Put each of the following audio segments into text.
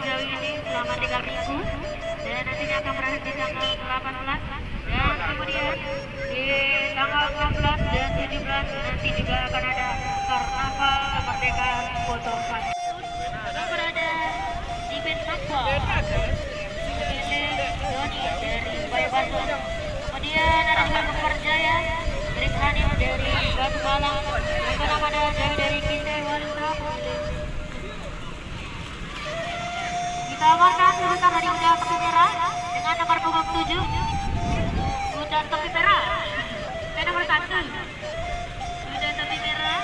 sejauh ini selama 3 minggu dan nantinya akan berakhir di tanggal 18 dan kemudian di tanggal 16 dan 17 nanti juga akan ada karnaval kemerdekaan foto fest yang berada di Benakpol milik Doni dari Bayabaso. Kemudian ada juga Keperjaya Trik Hanif dari Batu Malang, dan ada Jaya dari Kisah Walita. Kita amankan sebentar dari kuda topi merah dengan nomor punggung 7 kuda topi merah dan nomor 1 kuda topi merah.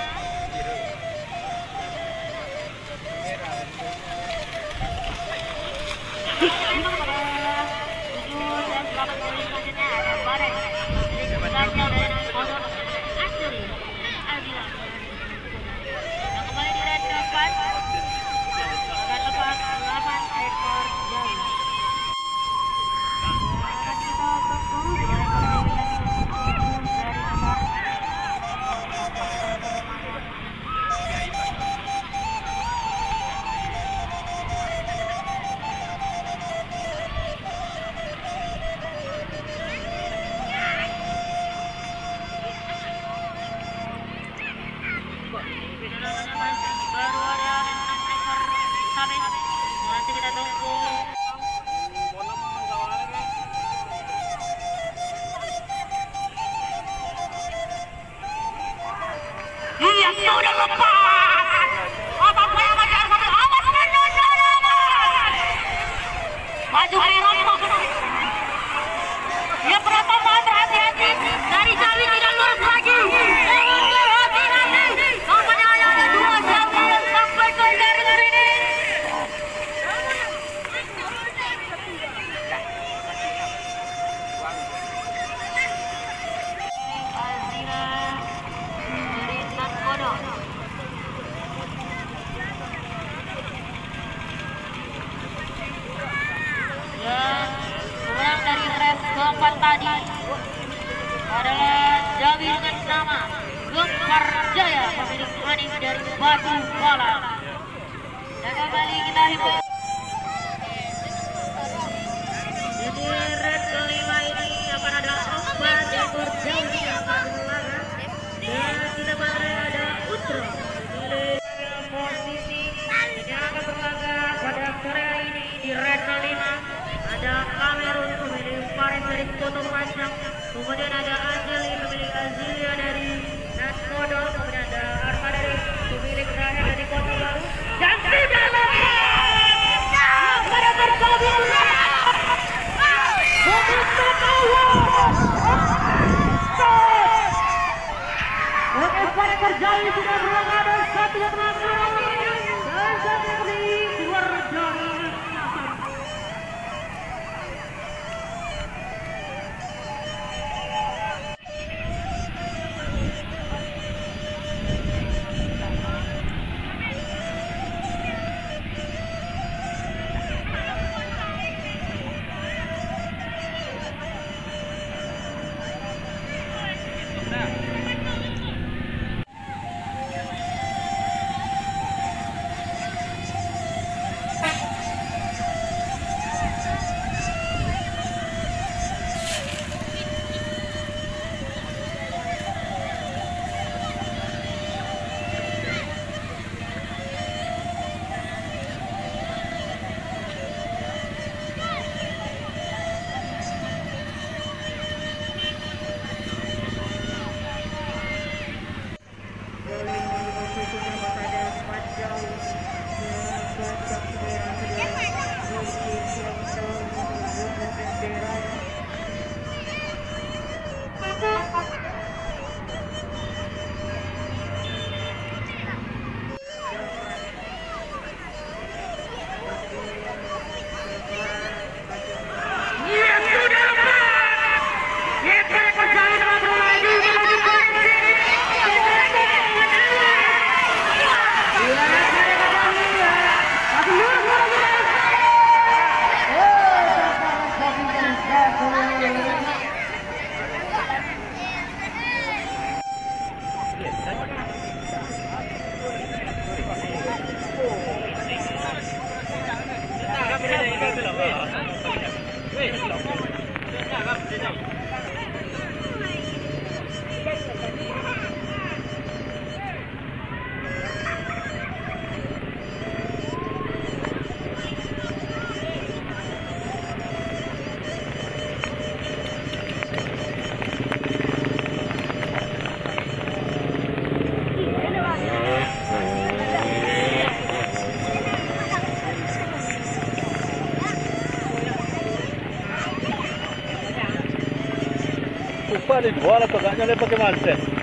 Sudah lepas. Apa yang mengejar satu awas maju merah. Ya pertama hati-hati dari Jawi tidak lurus lagi. Hati-hati. Nampaknya ada 2 Jawi yang sampai ke garis finish. Keempat tadi adalah Jawi dengan nama Keperjaya pemilik Hanif dari Batu Malang. Dan kembali kita himbau di red kelima ini akan ada 4 ekor Jawi yang akan berlaga dan tidak ada Putra milik posisi yang akan berlaga pada sore hari ini di red kelima. Ada Kamerun pemilik Faris dari Kota Panjang, kemudian ada Anjeli pemilik Azilia dari Natkodol, kemudian ada Armada dari pemilik Rahel dari Kota Baru, dan tidak lepas pada bergabung begitu oke, pada Kerjai sudah berlaga dan satu yang terakhir dan satu di luar jalan. Upah di bola, pegangnya pakai manset.